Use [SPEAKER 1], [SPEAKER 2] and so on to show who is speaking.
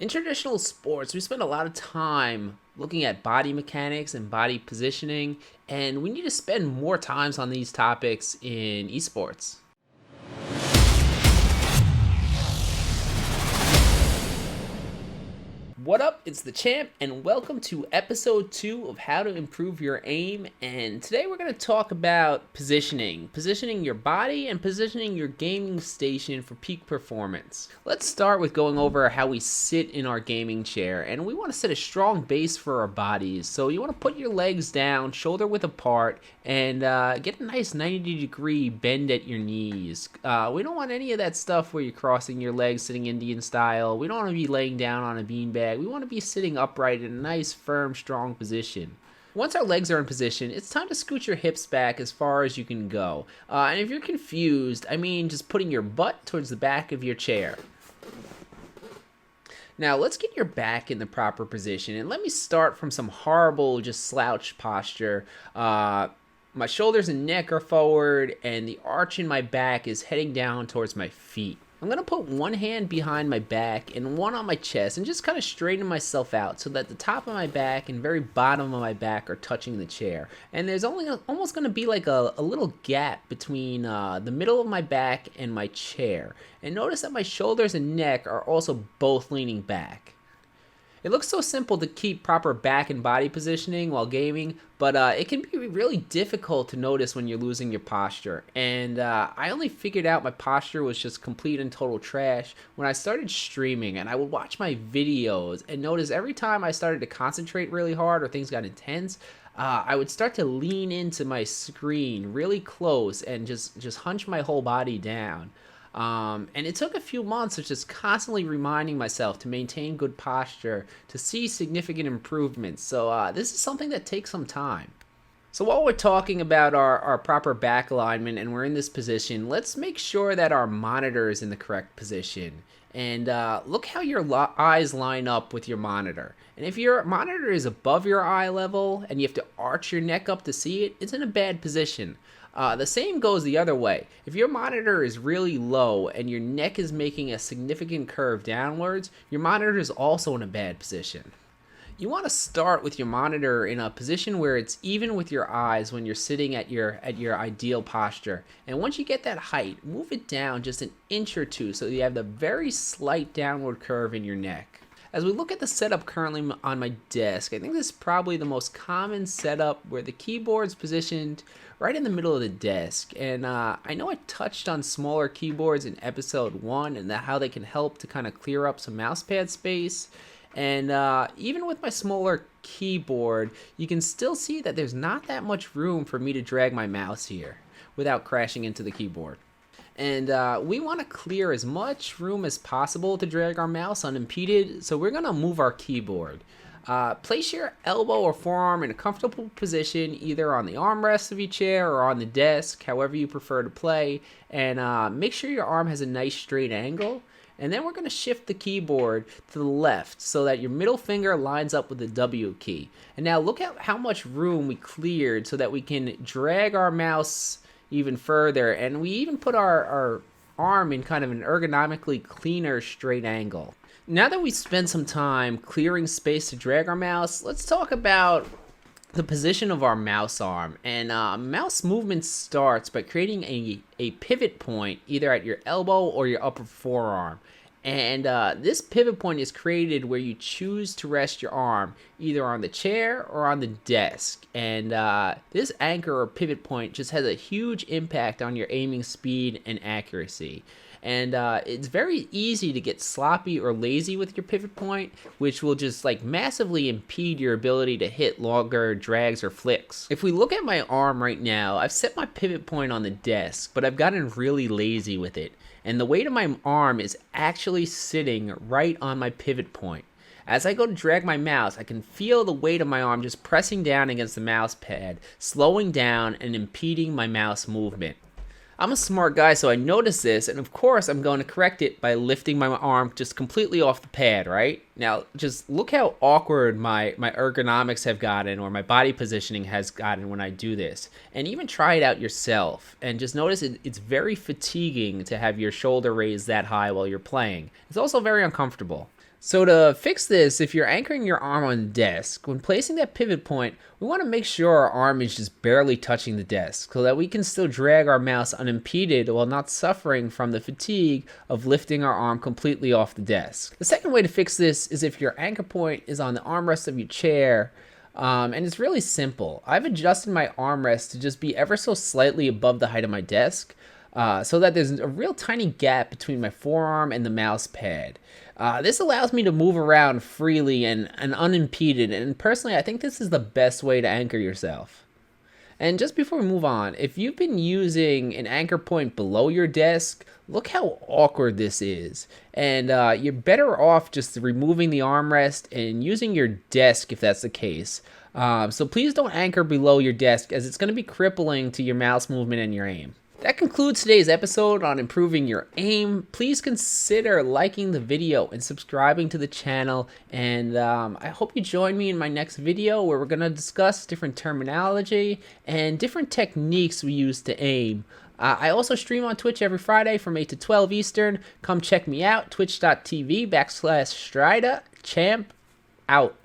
[SPEAKER 1] In traditional sports, we spend a lot of time looking at body mechanics and body positioning, and we need to spend more times on these topics in esports. What up? It's the champ, and welcome to episode 2 of How to Improve Your Aim. And today we're going to talk about positioning your body and positioning your gaming station for peak performance. Let's start with going over how we sit in our gaming chair, and we want to set a strong base for our bodies. So you want to put your legs down, shoulder width apart, and get a nice 90-degree bend at your knees. We don't want any of that stuff where you're crossing your legs sitting Indian style. We don't want to be laying down on a beanbag. We want to be sitting upright in a nice, firm, strong position. Once our legs are in position, it's time to scoot your hips back as far as you can go. And if you're confused, I mean just putting your butt towards the back of your chair. Now let's get your back in the proper position, and let me start from some horrible just slouch posture. My shoulders and neck are forward, and the arch in my back is heading down towards my feet. I'm going to put one hand behind my back and one on my chest and just kind of straighten myself out so that the top of my back and very bottom of my back are touching the chair. And there's almost going to be like a little gap between the middle of my back and my chair. And notice that my shoulders and neck are also both leaning back. It looks so simple to keep proper back and body positioning while gaming, but it can be really difficult to notice when you're losing your posture. And I only figured out my posture was just complete and total trash when I started streaming, and I would watch my videos and notice every time I started to concentrate really hard or things got intense, I would start to lean into my screen really close and just hunch my whole body down. And it took a few months of just constantly reminding myself to maintain good posture to see significant improvements. So this is something that takes some time. So while we're talking about our proper back alignment and we're in this position, let's make sure that our monitor is in the correct position. And look how your eyes line up with your monitor. And if your monitor is above your eye level and you have to arch your neck up to see it, it's in a bad position. The same goes the other way. If your monitor is really low and your neck is making a significant curve downwards, your monitor is also in a bad position. You want to start with your monitor in a position where it's even with your eyes when you're sitting at your ideal posture. And once you get that height, move it down just an inch or two so you have the very slight downward curve in your neck. As we look at the setup currently on my desk, I think this is probably the most common setup where the keyboard's positioned right in the middle of the desk. And I know I touched on smaller keyboards in episode 1 and how they can help to kind of clear up some mousepad space. And even with my smaller keyboard, you can still see that there's not that much room for me to drag my mouse here without crashing into the keyboard. And we want to clear as much room as possible to drag our mouse unimpeded, so we're going to move our keyboard. Place your elbow or forearm in a comfortable position, either on the armrest of your chair or on the desk, however you prefer to play, and make sure your arm has a nice straight angle. And then we're going to shift the keyboard to the left so that your middle finger lines up with the W key. And now look at how much room we cleared so that we can drag our mouse even further, and we even put our arm in kind of an ergonomically cleaner straight angle. Now that we spent some time clearing space to drag our mouse, let's talk about the position of our mouse arm. And mouse movement starts by creating a pivot point either at your elbow or your upper forearm. And this pivot point is created where you choose to rest your arm either on the chair or on the desk. And this anchor or pivot point just has a huge impact on your aiming speed and accuracy. And it's very easy to get sloppy or lazy with your pivot point, which will just like massively impede your ability to hit longer drags or flicks. If we look at my arm right now, I've set my pivot point on the desk, but I've gotten really lazy with it. And the weight of my arm is actually sitting right on my pivot point. As I go to drag my mouse, I can feel the weight of my arm just pressing down against the mouse pad, slowing down and impeding my mouse movement. I'm a smart guy, so I notice this, and of course I'm going to correct it by lifting my arm just completely off the pad, right? Now, just look how awkward my ergonomics have gotten, or my body positioning has gotten when I do this. And even try it out yourself, and just notice it's very fatiguing to have your shoulder raised that high while you're playing. It's also very uncomfortable. So to fix this, if you're anchoring your arm on the desk, when placing that pivot point, we want to make sure our arm is just barely touching the desk so that we can still drag our mouse unimpeded while not suffering from the fatigue of lifting our arm completely off the desk. The second way to fix this is if your anchor point is on the armrest of your chair, and it's really simple. I've adjusted my armrest to just be ever so slightly above the height of my desk, so that there's a real tiny gap between my forearm and the mouse pad. This allows me to move around freely and unimpeded, and personally I think this is the best way to anchor yourself. And just before we move on, if you've been using an anchor point below your desk, look how awkward this is. And you're better off just removing the armrest and using your desk if that's the case. So please don't anchor below your desk, as it's going to be crippling to your mouse movement and your aim. That concludes today's episode on improving your aim. Please consider liking the video and subscribing to the channel. And I hope you join me in my next video where we're going to discuss different terminology and different techniques we use to aim. I also stream on Twitch every Friday from 8 to 12 Eastern. Come check me out, twitch.tv/Strida Champ out.